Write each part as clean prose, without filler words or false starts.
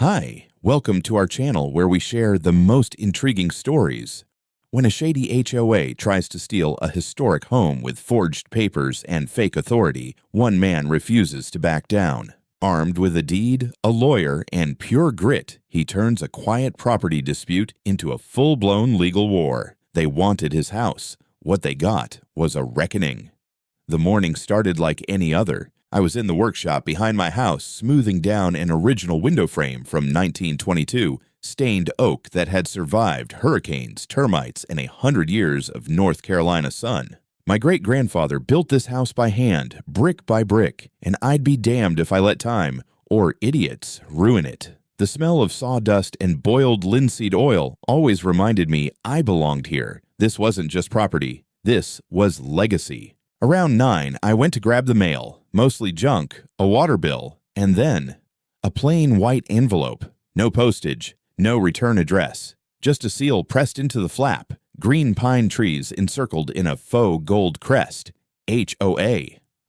Hi, welcome to our channel where we share the most intriguing stories. When a shady HOA tries to steal a historic home with forged papers and fake authority, one man refuses to back down. Armed with a deed, a lawyer, and pure grit, he turns a quiet property dispute into a full-blown legal war. They wanted his house. What they got was a reckoning. The morning started like any other. I was in the workshop behind my house smoothing down an original window frame from 1922, stained oak that had survived hurricanes, termites, and 100 years of North Carolina sun. My great-grandfather built this house by hand, brick by brick, and I'd be damned if I let time, or idiots, ruin it. The smell of sawdust and boiled linseed oil always reminded me I belonged here. This wasn't just property. This was legacy. Around 9, I went to grab the mail, mostly junk, a water bill, and then a plain white envelope. No postage, no return address, just a seal pressed into the flap, green pine trees encircled in a faux gold crest. HOA.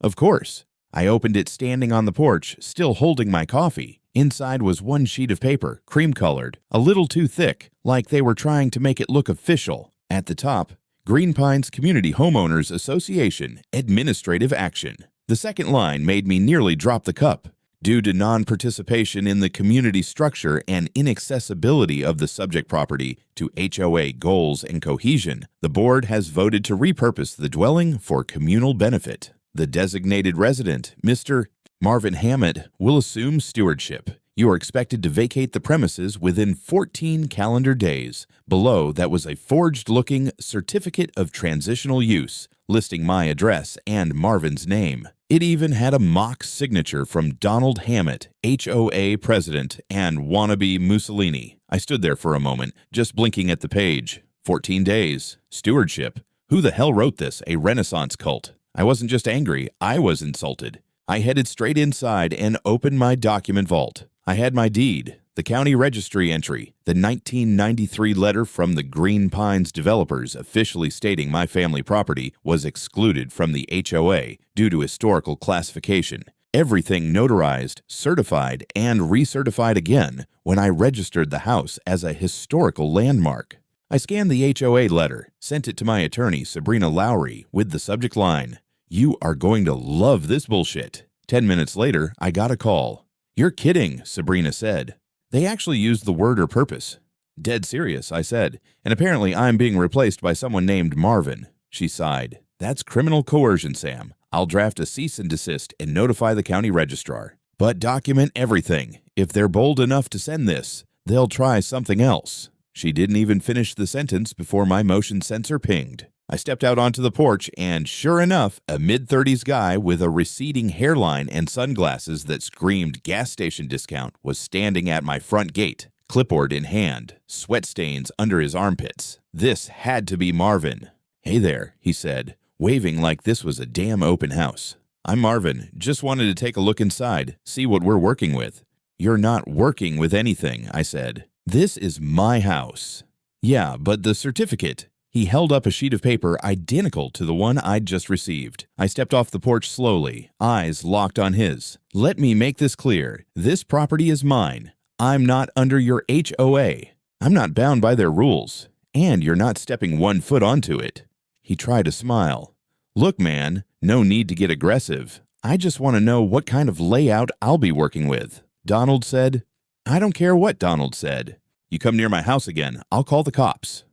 Of course. I opened it standing on the porch, still holding my coffee. Inside was one sheet of paper, cream-colored, a little too thick, like they were trying to make it look official. At the top, Green Pines Community Homeowners Association Administrative Action. The second line made me nearly drop the cup. Due to non-participation in the community structure and inaccessibility of the subject property to HOA goals and cohesion, the board has voted to repurpose the dwelling for communal benefit. The designated resident, Mr. Marvin Hammett, will assume stewardship. You are expected to vacate the premises within 14 calendar days. Below that was a forged-looking certificate of transitional use, listing my address and Marvin's name. It even had a mock signature from Donald Hammett, HOA president and wannabe Mussolini. I stood there for a moment, just blinking at the page. 14 days. Stewardship. Who the hell wrote this? A Renaissance cult. I wasn't just angry, I was insulted. I headed straight inside and opened my document vault. I had my deed, the county registry entry, the 1993 letter from the Green Pines developers officially stating my family property was excluded from the HOA due to historical classification. Everything notarized, certified, and recertified again when I registered the house as a historical landmark. I scanned the HOA letter, sent it to my attorney, Sabrina Lowry, with the subject line, "You are going to love this bullshit." 10 minutes later, I got a call. "You're kidding," Sabrina said. They actually used the word or purpose. "Dead serious," I said, "and apparently I'm being replaced by someone named Marvin." She sighed. "That's criminal coercion, Sam. I'll draft a cease and desist and notify the county registrar. But document everything. If they're bold enough to send this, they'll try something else." She didn't even finish the sentence before my motion sensor pinged. I stepped out onto the porch and, sure enough, a mid-30s guy with a receding hairline and sunglasses that screamed gas station discount was standing at my front gate, clipboard in hand, sweat stains under his armpits. This had to be Marvin. "Hey there," he said, waving like this was a damn open house. "I'm Marvin. Just wanted to take a look inside, see what we're working with." "You're not working with anything," I said. "This is my house." "Yeah, but the certificate." He held up a sheet of paper identical to the one I'd just received. I stepped off the porch slowly, eyes locked on his. "Let me make this clear. This property is mine. I'm not under your HOA. I'm not bound by their rules. And you're not stepping 1 foot onto it." He tried to smile. "Look, man, no need to get aggressive. I just want to know what kind of layout I'll be working with." Donald said. "I don't care what Donald said. You come near my house again, I'll call the cops."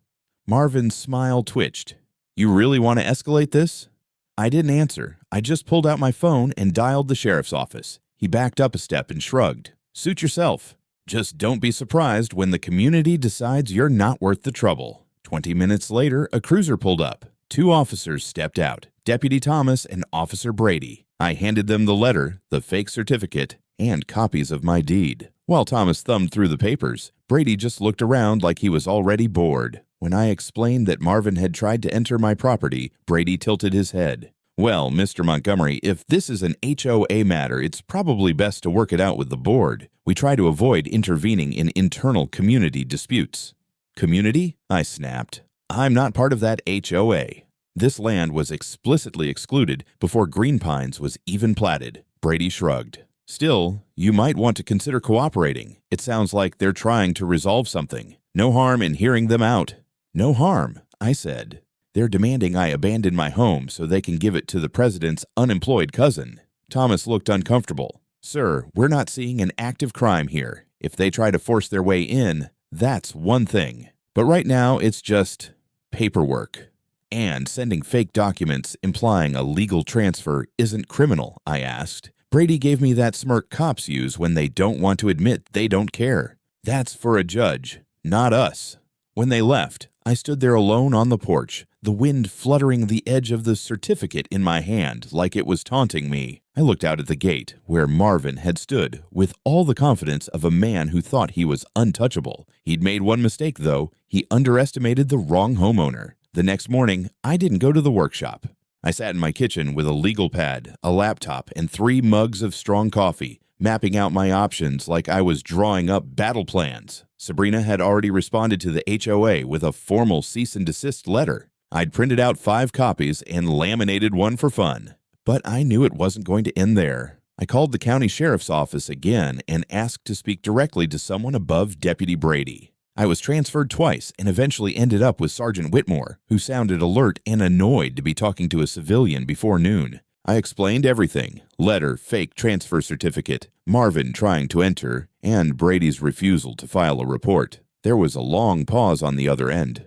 Marvin's smile twitched. "You really want to escalate this?" I didn't answer. I just pulled out my phone and dialed the sheriff's office. He backed up a step and shrugged. "Suit yourself. Just don't be surprised when the community decides you're not worth the trouble." 20 minutes later, a cruiser pulled up. 2 officers stepped out, Deputy Thomas and Officer Brady. I handed them the letter, the fake certificate, and copies of my deed. While Thomas thumbed through the papers, Brady just looked around like he was already bored. When I explained that Marvin had tried to enter my property, Brady tilted his head. "Well, Mr. Montgomery, if this is an HOA matter, it's probably best to work it out with the board. We try to avoid intervening in internal community disputes." "Community?" I snapped. "I'm not part of that HOA. This land was explicitly excluded before Green Pines was even platted." Brady shrugged. Still, you might want to consider cooperating. It sounds like they're trying to resolve something. No harm in hearing them out." "No harm," I said. "They're demanding I abandon my home so they can give it to the president's unemployed cousin." Thomas looked uncomfortable. "Sir, we're not seeing an active crime here. If they try to force their way in, that's one thing. But right now, it's just paperwork." "And sending fake documents implying a legal transfer isn't criminal?" I asked. "Brady gave me that smirk cops use when they don't want to admit they don't care. That's for a judge, not us." When they left, I stood there alone on the porch, the wind fluttering the edge of the certificate in my hand like it was taunting me. I looked out at the gate, where Marvin had stood, with all the confidence of a man who thought he was untouchable. He'd made one mistake, though. He underestimated the wrong homeowner. The next morning, I didn't go to the workshop. I sat in my kitchen with a legal pad, a laptop, and 3 mugs of strong coffee, mapping out my options like I was drawing up battle plans. Sabrina had already responded to the HOA with a formal cease and desist letter. I'd printed out 5 copies and laminated one for fun. But I knew it wasn't going to end there. I called the county sheriff's office again and asked to speak directly to someone above Deputy Brady. I was transferred twice and eventually ended up with Sergeant Whitmore, who sounded alert and annoyed to be talking to a civilian before noon. I explained everything: letter, fake transfer certificate, Marvin trying to enter, and Brady's refusal to file a report. There was a long pause on the other end.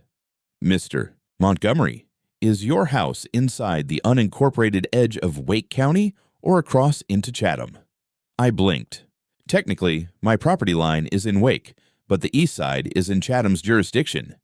"Mr. Montgomery, is your house inside the unincorporated edge of Wake County or across into Chatham?" I blinked. "Technically, my property line is in Wake, but the east side is in Chatham's jurisdiction."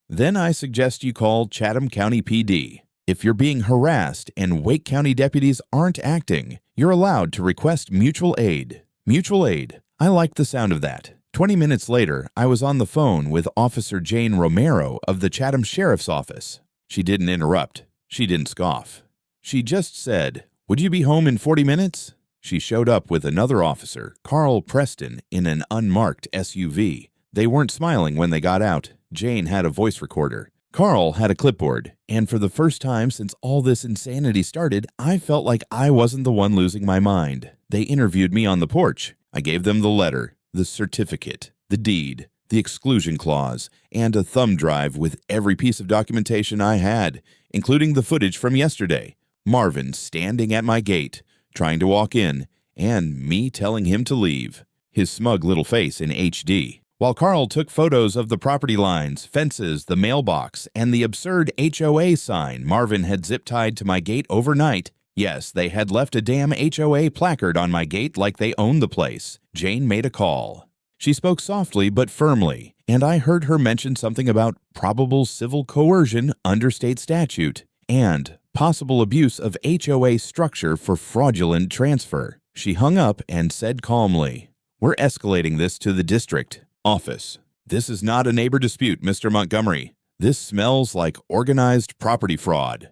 "Then I suggest you call Chatham County PD. If you're being harassed and Wake County deputies aren't acting, you're allowed to request mutual aid." Mutual aid. I liked the sound of that. 20 minutes later, I was on the phone with Officer Jane Romero of the Chatham Sheriff's Office. She didn't interrupt. She didn't scoff. She just said, "Would you be home in 40 minutes?" She showed up with another officer, Carl Preston, in an unmarked SUV. They weren't smiling when they got out. Jane had a voice recorder. Carl had a clipboard, and for the first time since all this insanity started, I felt like I wasn't the one losing my mind. They interviewed me on the porch. I gave them the letter, the certificate, the deed, the exclusion clause, and a thumb drive with every piece of documentation I had, including the footage from yesterday. Marvin standing at my gate, trying to walk in, and me telling him to leave, his smug little face in HD. While Carl took photos of the property lines, fences, the mailbox, and the absurd HOA sign Marvin had zip-tied to my gate overnight. Yes, they had left a damn HOA placard on my gate like they owned the place. Jane made a call. She spoke softly but firmly, and I heard her mention something about probable civil coercion under state statute and possible abuse of HOA structure for fraudulent transfer. She hung up and said calmly, "We're escalating this to the district office. This is not a neighbor dispute, Mr. Montgomery. This smells like organized property fraud."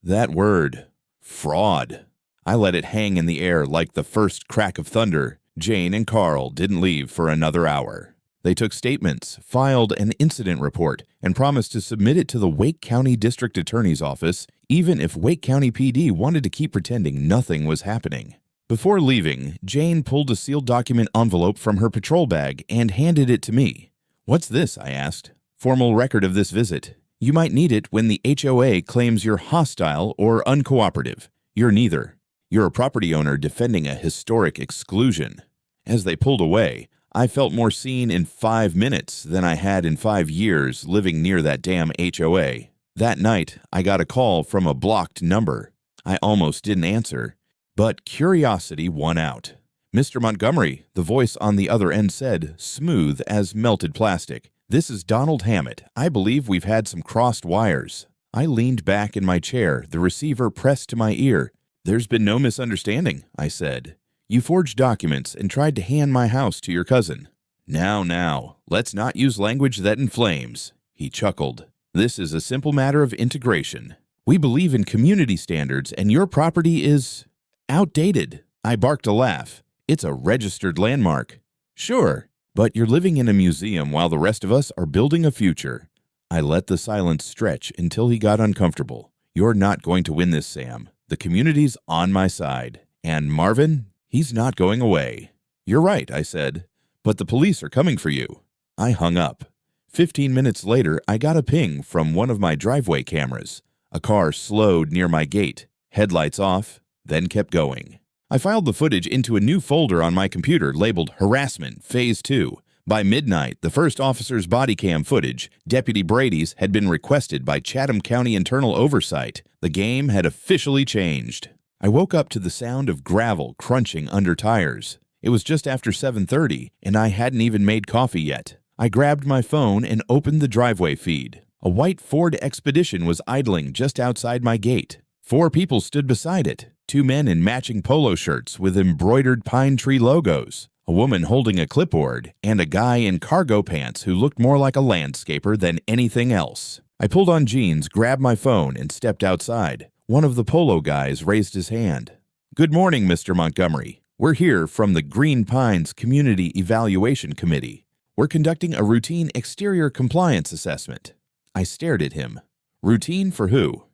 That word, fraud. I let it hang in the air like the first crack of thunder. Jane and Carl didn't leave for another hour. They took statements, filed an incident report, and promised to submit it to the Wake County District Attorney's Office, even if Wake County PD wanted to keep pretending nothing was happening. Before leaving, Jane pulled a sealed document envelope from her patrol bag and handed it to me. "What's this?" I asked. "Formal record of this visit. You might need it when the HOA claims you're hostile or uncooperative. You're neither. You're a property owner defending a historic exclusion." As they pulled away, I felt more seen in 5 minutes than I had in 5 years living near that damn HOA. That night, I got a call from a blocked number. I almost didn't answer, but curiosity won out. "Mr. Montgomery," the voice on the other end said, smooth as melted plastic. "This is Donald Hammett. I believe we've had some crossed wires." I leaned back in my chair, the receiver pressed to my ear. "There's been no misunderstanding," I said. "You forged documents and tried to hand my house to your cousin." Now, let's not use language that inflames." He chuckled. "This is a simple matter of integration. We believe in community standards, and your property is outdated." I barked a laugh. "It's a registered landmark." "Sure, but you're living in a museum while the rest of us are building a future." I let the silence stretch until he got uncomfortable. "You're not going to win this, Sam. The community's on my side. And Marvin," He's not going away. You're right, I said, but the police are coming for you. I hung up. 15 minutes later, I got a ping from one of my driveway cameras. A car slowed near my gate, headlights off, then kept going. I filed the footage into a new folder on my computer labeled Harassment Phase 2. By midnight, the first officer's body cam footage, Deputy Brady's, had been requested by Chatham County Internal Oversight. The game had officially changed. I woke up to the sound of gravel crunching under tires. It was just after 7:30, and I hadn't even made coffee yet. I grabbed my phone and opened the driveway feed. A white Ford Expedition was idling just outside my gate. 4 people stood beside it, 2 men in matching polo shirts with embroidered pine tree logos, a woman holding a clipboard, and a guy in cargo pants who looked more like a landscaper than anything else. I pulled on jeans, grabbed my phone, and stepped outside. One of the polo guys raised his hand. "Good morning, Mr. Montgomery. We're here from the Green Pines Community Evaluation Committee. We're conducting a routine exterior compliance assessment." I stared at him. Routine for who?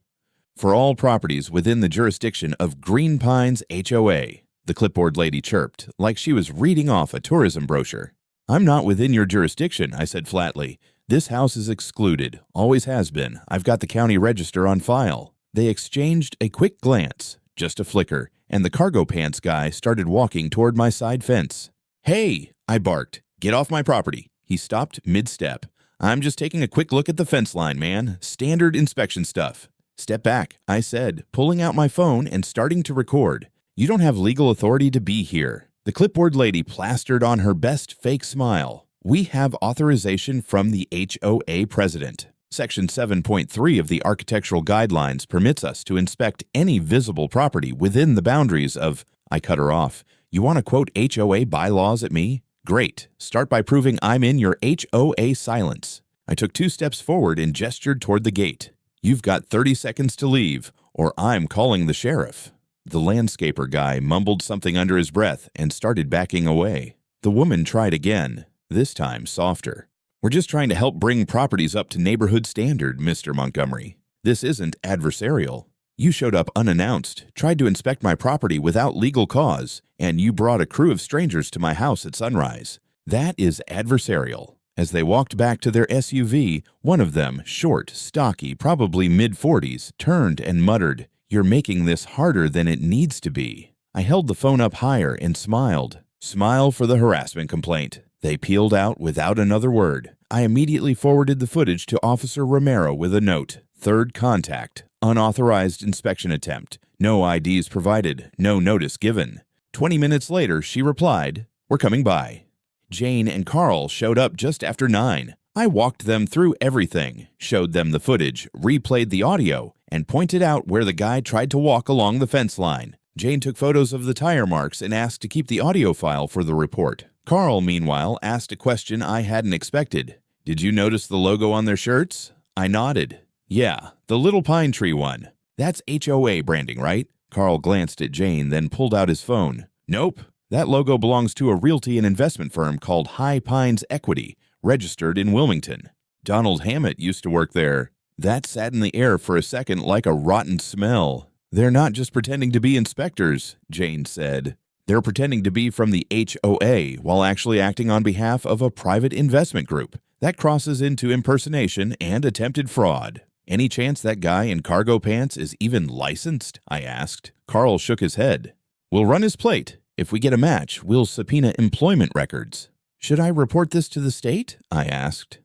"For all properties within the jurisdiction of Green Pines HOA," the clipboard lady chirped, like she was reading off a tourism brochure. "I'm not within your jurisdiction," I said flatly. "This house is excluded. Always has been. I've got the county register on file." They exchanged a quick glance, just a flicker, and the cargo pants guy started walking toward my side fence. "Hey!" I barked. "Get off my property." He stopped mid-step. "I'm just taking a quick look at the fence line, man. Standard inspection stuff." "Step back," I said, pulling out my phone and starting to record. "You don't have legal authority to be here." The clipboard lady plastered on her best fake smile. "We have authorization from the HOA president. Section 7.3 of the Architectural Guidelines permits us to inspect any visible property within the boundaries of—" I cut her off. "You want to quote HOA bylaws at me? Great. Start by proving I'm in your HOA silence." I took 2 steps forward and gestured toward the gate. "You've got 30 seconds to leave, or I'm calling the sheriff." The landscaper guy mumbled something under his breath and started backing away. The woman tried again, this time softer. "We're just trying to help bring properties up to neighborhood standard, Mr. Montgomery. This isn't adversarial. You showed up unannounced, tried to inspect my property without legal cause, and you brought a crew of strangers to my house at sunrise. That is adversarial." As they walked back to their SUV, one of them, short, stocky, probably mid-40s, turned and muttered, "You're making this harder than it needs to be." I held the phone up higher and smiled. "Smile for the harassment complaint." They peeled out without another word. I immediately forwarded the footage to Officer Romero with a note. "Third contact. Unauthorized inspection attempt. No IDs provided. No notice given." 20 minutes later, she replied, "We're coming by." Jane and Carl showed up just after 9. I walked them through everything, showed them the footage, replayed the audio, and pointed out where the guy tried to walk along the fence line. Jane took photos of the tire marks and asked to keep the audio file for the report. Carl, meanwhile, asked a question I hadn't expected. "Did you notice the logo on their shirts?" I nodded. "Yeah, the little pine tree one. That's HOA branding, right?" Carl glanced at Jane, then pulled out his phone. "Nope. That logo belongs to a realty and investment firm called High Pines Equity, registered in Wilmington. Donald Hammett used to work there." That sat in the air for a second like a rotten smell. "They're not just pretending to be inspectors," Jane said. "They're pretending to be from the HOA while actually acting on behalf of a private investment group. That crosses into impersonation and attempted fraud." "Any chance that guy in cargo pants is even licensed?" I asked. Carl shook his head. "We'll run his plate. If we get a match, we'll subpoena employment records." "Should I report this to the state?" I asked.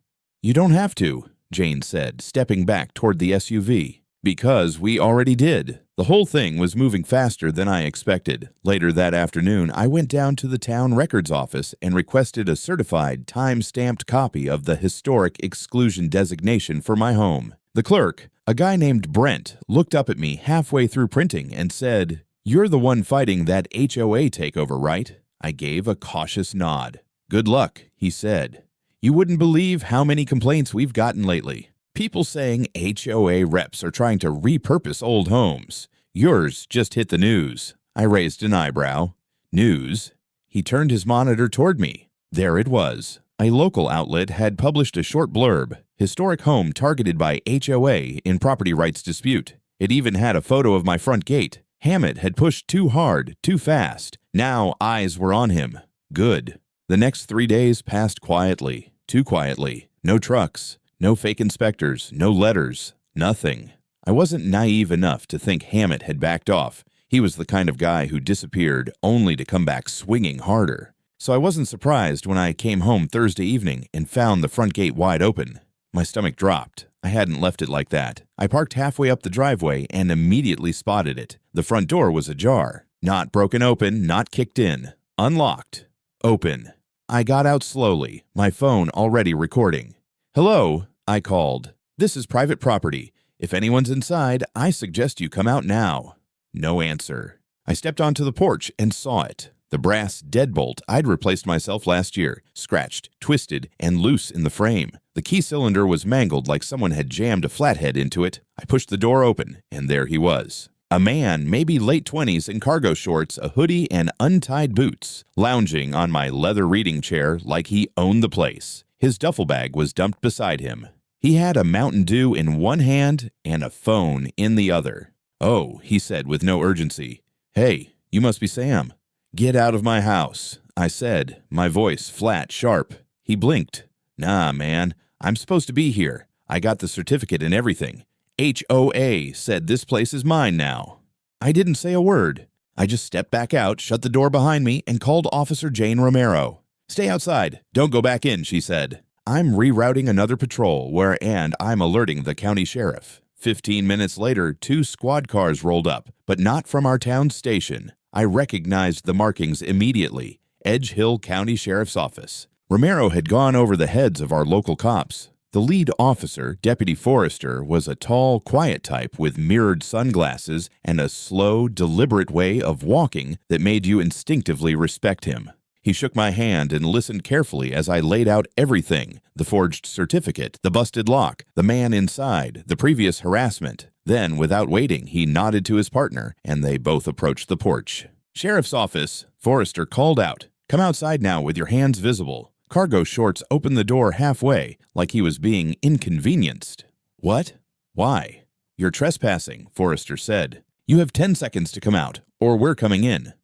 "You don't have to," Jane said, stepping back toward the SUV. "Because we already did." The whole thing was moving faster than I expected. Later that afternoon, I went down to the town records office and requested a certified, time-stamped copy of the historic exclusion designation for my home. The clerk, a guy named Brent, looked up at me halfway through printing and said, "You're the one fighting that HOA takeover, right?" I gave a cautious nod. "Good luck," he said. "You wouldn't believe how many complaints we've gotten lately. People saying HOA reps are trying to repurpose old homes. Yours just hit the news." I raised an eyebrow. "News?" He turned his monitor toward me. There it was. A local outlet had published a short blurb, "Historic home targeted by HOA in property rights dispute." It even had a photo of my front gate. Hammett had pushed too hard, too fast. Now eyes were on him. Good. The next 3 days passed quietly, too quietly. No trucks, no fake inspectors, no letters, nothing. I wasn't naive enough to think Hammett had backed off. He was the kind of guy who disappeared only to come back swinging harder. So I wasn't surprised when I came home Thursday evening and found the front gate wide open. My stomach dropped. I hadn't left it like that. I parked halfway up the driveway and immediately spotted it. The front door was ajar. Not broken open, not kicked in. Unlocked. Open. I got out slowly, my phone already recording. "Hello," I called. "This is private property. If anyone's inside, I suggest you come out now." No answer. I stepped onto the porch and saw it. The brass deadbolt I'd replaced myself last year, scratched, twisted, and loose in the frame. The key cylinder was mangled like someone had jammed a flathead into it. I pushed the door open, and there he was. A man, maybe late 20s, in cargo shorts, a hoodie, and untied boots, lounging on my leather reading chair like he owned the place. His duffel bag was dumped beside him. He had a Mountain Dew in one hand and a phone in the other. "Oh," he said with no urgency. "Hey, you must be Sam." "Get out of my house," I said, my voice flat, sharp. He blinked. "Nah, man, I'm supposed to be here. I got the certificate and everything. HOA said this place is mine now." I didn't say a word. I just stepped back out, shut the door behind me, and called Officer Jane Romero. "Stay outside. Don't go back in," she said. I'm rerouting another patrol and I'm alerting the county sheriff. 15 minutes later, 2 squad cars rolled up, but not from our town station. I recognized the markings immediately. Edge Hill County Sheriff's Office. Romero had gone over the heads of our local cops. The lead officer, Deputy Forrester, was a tall, quiet type with mirrored sunglasses and a slow, deliberate way of walking that made you instinctively respect him. He shook my hand and listened carefully as I laid out everything: the forged certificate, the busted lock, the man inside, the previous harassment. Then, without waiting, he nodded to his partner, and they both approached the porch. "Sheriff's office," Forrester called out. "Come outside now with your hands visible." Cargo shorts opened the door halfway, like he was being inconvenienced. "What? Why?" "You're trespassing," Forrester said. "You have 10 seconds to come out, or we're coming in."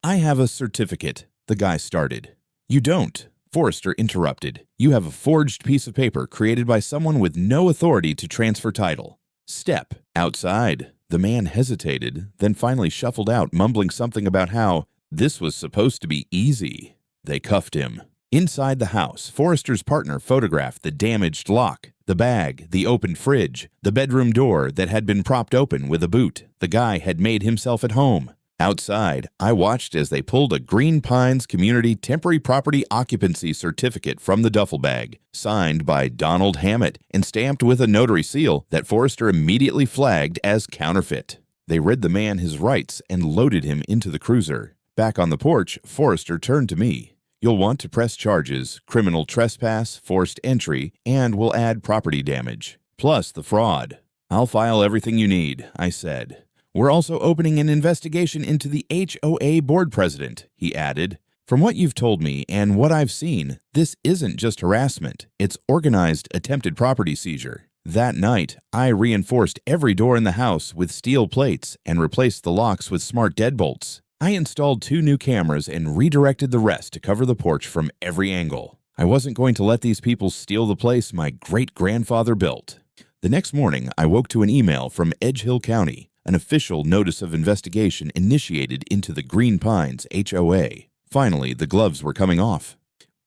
"I have a certificate," the guy started. "You don't," Forrester interrupted. "You have a forged piece of paper created by someone with no authority to transfer title. Step outside." The man hesitated, then finally shuffled out, mumbling something about how this was supposed to be easy. They cuffed him. Inside the house, Forrester's partner photographed the damaged lock, the bag, the open fridge, the bedroom door that had been propped open with a boot. The guy had made himself at home. Outside, I watched as they pulled a Green Pines Community Temporary Property Occupancy Certificate from the duffel bag, signed by Donald Hammett and stamped with a notary seal that Forrester immediately flagged as counterfeit. They read the man his rights and loaded him into the cruiser. Back on the porch, Forrester turned to me. "You'll want to press charges: criminal trespass, forced entry, and we'll add property damage, plus the fraud." "I'll file everything you need," I said. "We're also opening an investigation into the HOA board president," he added. "From what you've told me and what I've seen, this isn't just harassment. It's organized attempted property seizure." That night, I reinforced every door in the house with steel plates and replaced the locks with smart deadbolts. I installed 2 new cameras and redirected the rest to cover the porch from every angle. I wasn't going to let these people steal the place my great-grandfather built. The next morning, I woke to an email from Edge Hill County, an official notice of investigation initiated into the Green Pines HOA. Finally, the gloves were coming off.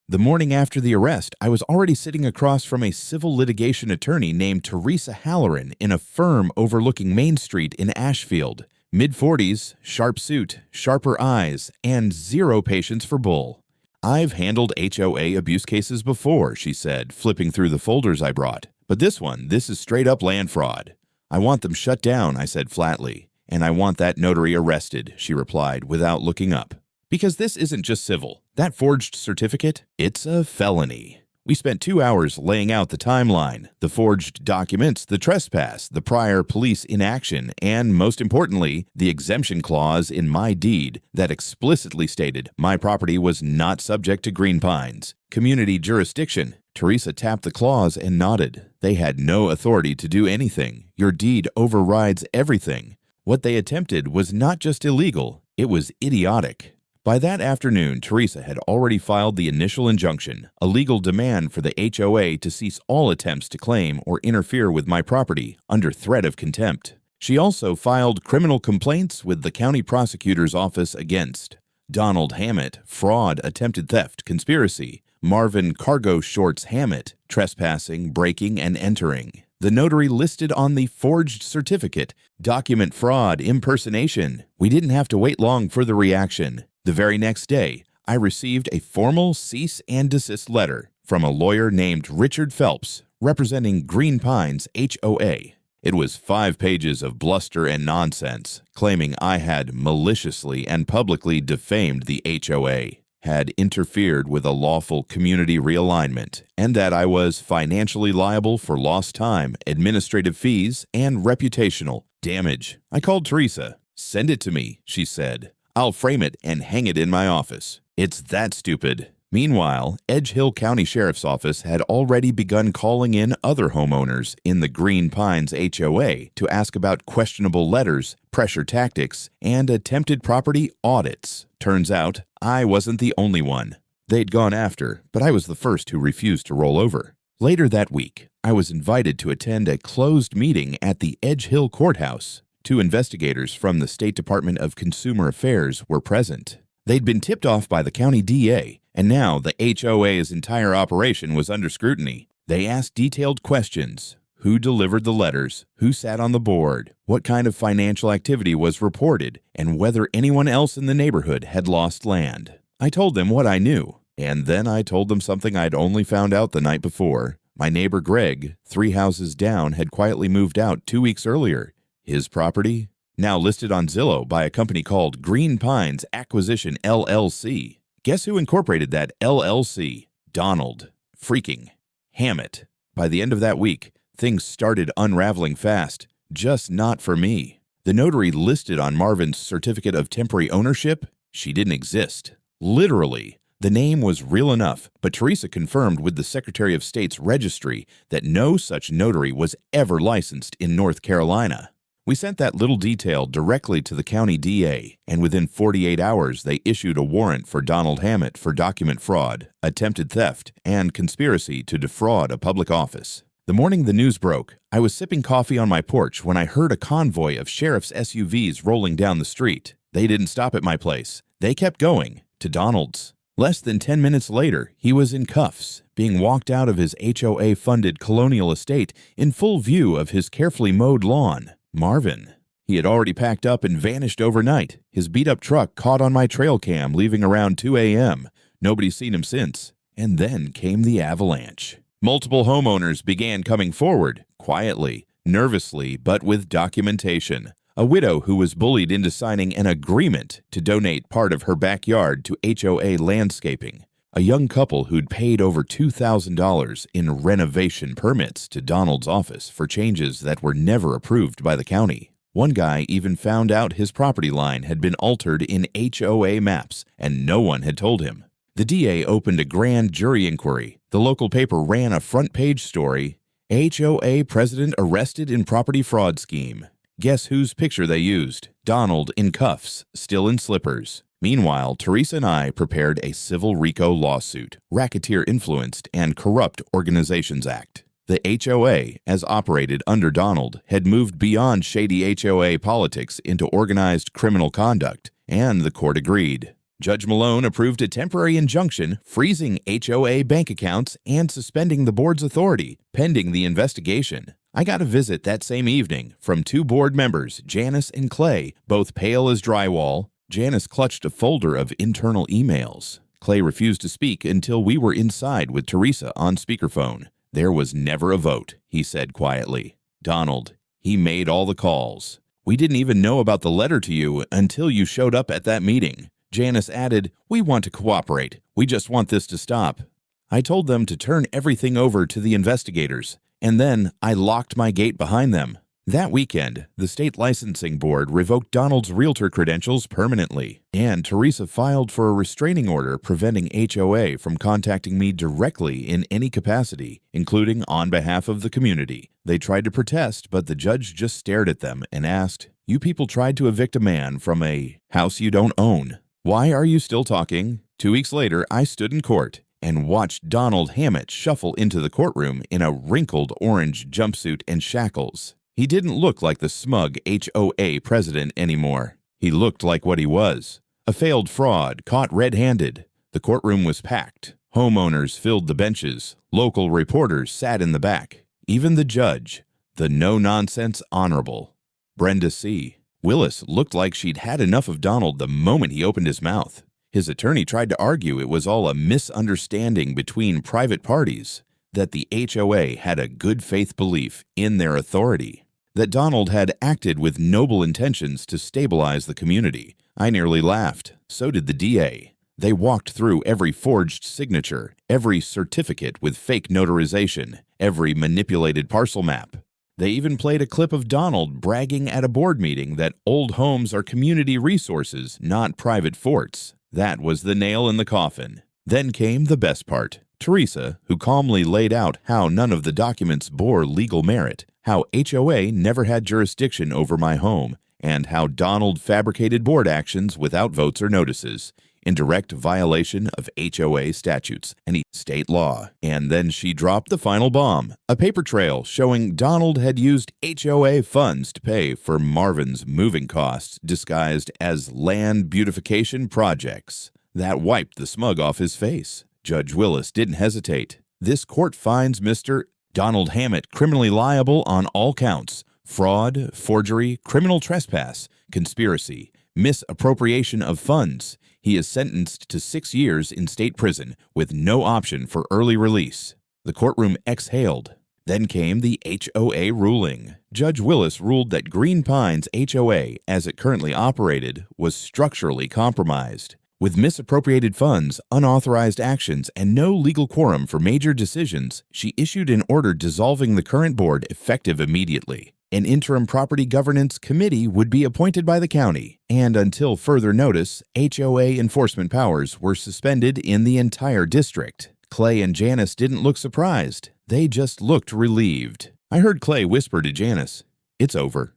The morning after the arrest, I was already sitting across from a civil litigation attorney named Teresa Halloran in a firm overlooking Main Street in Ashfield. Mid-40s, sharp suit, sharper eyes, and 0 patience for bull. "I've handled HOA abuse cases before," she said, flipping through the folders I brought. "But this is straight-up land fraud." "I want them shut down," I said flatly. "And I want that notary arrested," she replied without looking up. "Because this isn't just civil. That forged certificate, it's a felony." We spent 2 hours laying out the timeline, the forged documents, the trespass, the prior police inaction, and, most importantly, the exemption clause in my deed that explicitly stated my property was not subject to Green Pines community jurisdiction. Teresa tapped the clause and nodded. "They had no authority to do anything. Your deed overrides everything." What they attempted was not just illegal, it was idiotic. By that afternoon, Teresa had already filed the initial injunction, a legal demand for the HOA to cease all attempts to claim or interfere with my property under threat of contempt. She also filed criminal complaints with the county prosecutor's office against Donald Hammett, fraud, attempted theft, conspiracy; Marvin Cargo Shorts Hammett, trespassing, breaking, and entering; the notary listed on the forged certificate, document fraud, impersonation. We didn't have to wait long for the reaction. The very next day, I received a formal cease and desist letter from a lawyer named Richard Phelps, representing Green Pines HOA. It was 5 pages of bluster and nonsense, claiming I had maliciously and publicly defamed the HOA, had interfered with a lawful community realignment, and that I was financially liable for lost time, administrative fees, and reputational damage. I called Teresa. "Send it to me," she said. "I'll frame it and hang it in my office." It's that stupid. Meanwhile, Edge Hill County Sheriff's Office had already begun calling in other homeowners in the Green Pines HOA to ask about questionable letters, pressure tactics, and attempted property audits. Turns out, I wasn't the only one. They'd gone after, but I was the first who refused to roll over. Later that week, I was invited to attend a closed meeting at the Edge Hill Courthouse. 2 investigators from the State Department of Consumer Affairs were present. They'd been tipped off by the county DA, and now the HOA's entire operation was under scrutiny. They asked detailed questions. Who delivered the letters? Who sat on the board? What kind of financial activity was reported? And whether anyone else in the neighborhood had lost land. I told them what I knew, and then I told them something I'd only found out the night before. My neighbor Greg, 3 houses down, had quietly moved out 2 weeks earlier. His property? Now listed on Zillow by a company called Green Pines Acquisition LLC. Guess who incorporated that LLC? Donald freaking Hammett. By the end of that week, things started unraveling fast, just not for me. The notary listed on Marvin's certificate of temporary ownership, she didn't exist. Literally, the name was real enough, but Teresa confirmed with the Secretary of State's registry that no such notary was ever licensed in North Carolina. We sent that little detail directly to the county DA, and within 48 hours they issued a warrant for Donald Hammett for document fraud, attempted theft, and conspiracy to defraud a public office. The morning the news broke, I was sipping coffee on my porch when I heard a convoy of sheriff's SUVs rolling down the street. They didn't stop at my place. They kept going, to Donald's. Less than 10 minutes later, he was in cuffs, being walked out of his HOA-funded colonial estate in full view of his carefully mowed lawn. Marvin. He had already packed up and vanished overnight. His beat-up truck caught on my trail cam leaving around 2 a.m. Nobody's seen him since. And then came the avalanche. Multiple homeowners began coming forward, quietly, nervously, but with documentation. A widow who was bullied into signing an agreement to donate part of her backyard to HOA landscaping. A young couple who'd paid over $2,000 in renovation permits to Donald's office for changes that were never approved by the county. One guy even found out his property line had been altered in HOA maps, and no one had told him. The DA opened a grand jury inquiry. The local paper ran a front-page story, HOA president arrested in property fraud scheme. Guess whose picture they used? Donald in cuffs, still in slippers. Meanwhile, Teresa and I prepared a civil RICO lawsuit, Racketeer-Influenced and Corrupt Organizations Act. The HOA, as operated under Donald, had moved beyond shady HOA politics into organized criminal conduct, and the court agreed. Judge Malone approved a temporary injunction freezing HOA bank accounts and suspending the board's authority, pending the investigation. I got a visit that same evening from 2 board members, Janice and Clay, both pale as drywall. Janice clutched a folder of internal emails. Clay refused to speak until we were inside with Teresa on speakerphone. There was never a vote, he said quietly. Donald, he made all the calls. We didn't even know about the letter to you until you showed up at that meeting. Janice added, we want to cooperate. We just want this to stop. I told them to turn everything over to the investigators, and then I locked my gate behind them. That weekend, the state licensing board revoked Donald's realtor credentials permanently, and Teresa filed for a restraining order preventing HOA from contacting me directly in any capacity, including on behalf of the community. They tried to protest, but the judge just stared at them and asked, You people tried to evict a man from a house you don't own. Why are you still talking? 2 weeks later, I stood in court and watched Donald Hammett shuffle into the courtroom in a wrinkled orange jumpsuit and shackles. He didn't look like the smug HOA president anymore. He looked like what he was, a failed fraud caught red-handed. The courtroom was packed. Homeowners filled the benches. Local reporters sat in the back. Even the judge, the no-nonsense honorable Brenda C. Willis, looked like she'd had enough of Donald the moment he opened his mouth. His attorney tried to argue it was all a misunderstanding between private parties, that the HOA had a good faith belief in their authority, that Donald had acted with noble intentions to stabilize the community. I nearly laughed. So did the DA. They walked through every forged signature, every certificate with fake notarization, every manipulated parcel map. They even played a clip of Donald bragging at a board meeting that old homes are community resources, not private forts. That was the nail in the coffin. Then came the best part. Teresa, who calmly laid out how none of the documents bore legal merit, how HOA never had jurisdiction over my home, and how Donald fabricated board actions without votes or notices, in direct violation of HOA statutes and state law. And then she dropped the final bomb, a paper trail showing Donald had used HOA funds to pay for Marvin's moving costs disguised as land beautification projects. That wiped the smug off his face. Judge Willis didn't hesitate. This court finds Mr. Donald Hammett criminally liable on all counts: fraud, forgery, criminal trespass, conspiracy, misappropriation of funds. He is sentenced to 6 years in state prison with no option for early release. The courtroom exhaled. Then came the HOA ruling. Judge Willis ruled that Green Pines HOA, as it currently operated, was structurally compromised. With misappropriated funds, unauthorized actions, and no legal quorum for major decisions, she issued an order dissolving the current board effective immediately. An interim property governance committee would be appointed by the county, and until further notice, HOA enforcement powers were suspended in the entire district. Clay and Janice didn't look surprised. They just looked relieved. I heard Clay whisper to Janice, "It's over."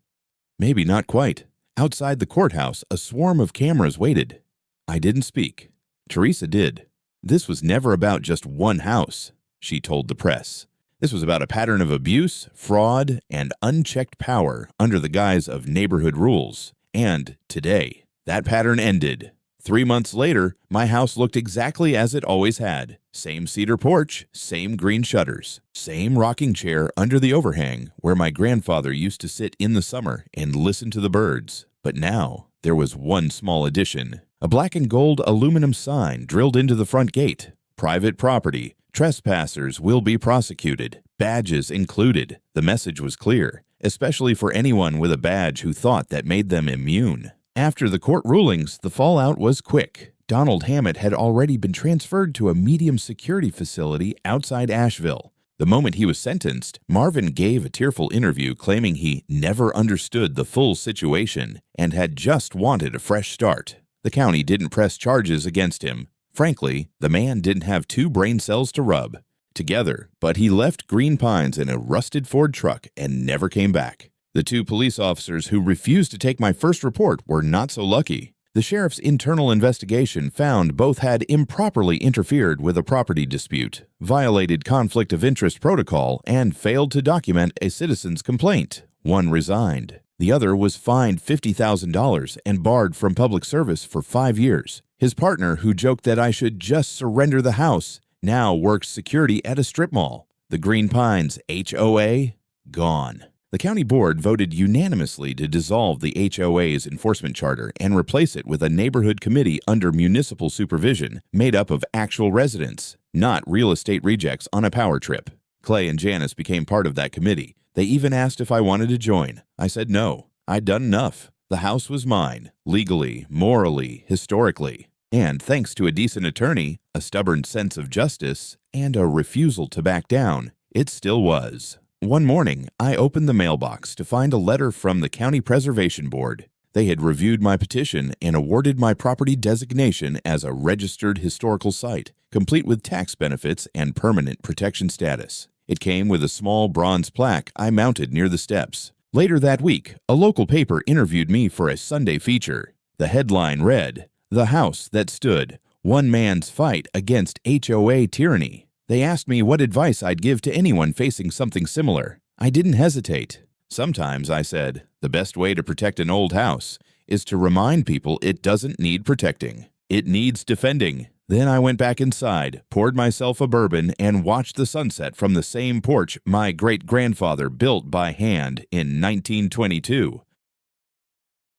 Maybe not quite. Outside the courthouse, a swarm of cameras waited. I didn't speak. Teresa did. This was never about just one house, she told the press. This was about a pattern of abuse, fraud, and unchecked power under the guise of neighborhood rules. And today, that pattern ended. 3 months later, my house looked exactly as it always had. Same cedar porch, same green shutters, same rocking chair under the overhang where my grandfather used to sit in the summer and listen to the birds. But now, there was one small addition. A black and gold aluminum sign drilled into the front gate. Private property. Trespassers will be prosecuted. Badges included. The message was clear, especially for anyone with a badge who thought that made them immune. After the court rulings, the fallout was quick. Donald Hammett had already been transferred to a medium security facility outside Asheville. The moment he was sentenced, Marvin gave a tearful interview claiming he never understood the full situation and had just wanted a fresh start. The county didn't press charges against him. Frankly, the man didn't have 2 brain cells to rub together, but he left Green Pines in a rusted Ford truck and never came back. The 2 police officers who refused to take my first report were not so lucky. The sheriff's internal investigation found both had improperly interfered with a property dispute, violated conflict of interest protocol, and failed to document a citizen's complaint. One resigned. The other was fined $50,000 and barred from public service for 5 years. His partner, who joked that I should just surrender the house, now works security at a strip mall. The Green Pines HOA, gone. The county board voted unanimously to dissolve the HOA's enforcement charter and replace it with a neighborhood committee under municipal supervision made up of actual residents, not real estate rejects on a power trip. Clay and Janice became part of that committee. They even asked if I wanted to join. I said no. I'd done enough. The house was mine, legally, morally, historically. And thanks to a decent attorney, a stubborn sense of justice, and a refusal to back down, it still was. One morning, I opened the mailbox to find a letter from the County Preservation Board. They had reviewed my petition and awarded my property designation as a registered historical site, complete with tax benefits and permanent protection status. It came with a small bronze plaque I mounted near the steps. Later that week, a local paper interviewed me for a Sunday feature. The headline read, "The House That Stood, One Man's Fight Against HOA Tyranny." They asked me what advice I'd give to anyone facing something similar. I didn't hesitate. Sometimes, I said, the best way to protect an old house is to remind people it doesn't need protecting. It needs defending. Then I went back inside, poured myself a bourbon, and watched the sunset from the same porch my great-grandfather built by hand in 1922.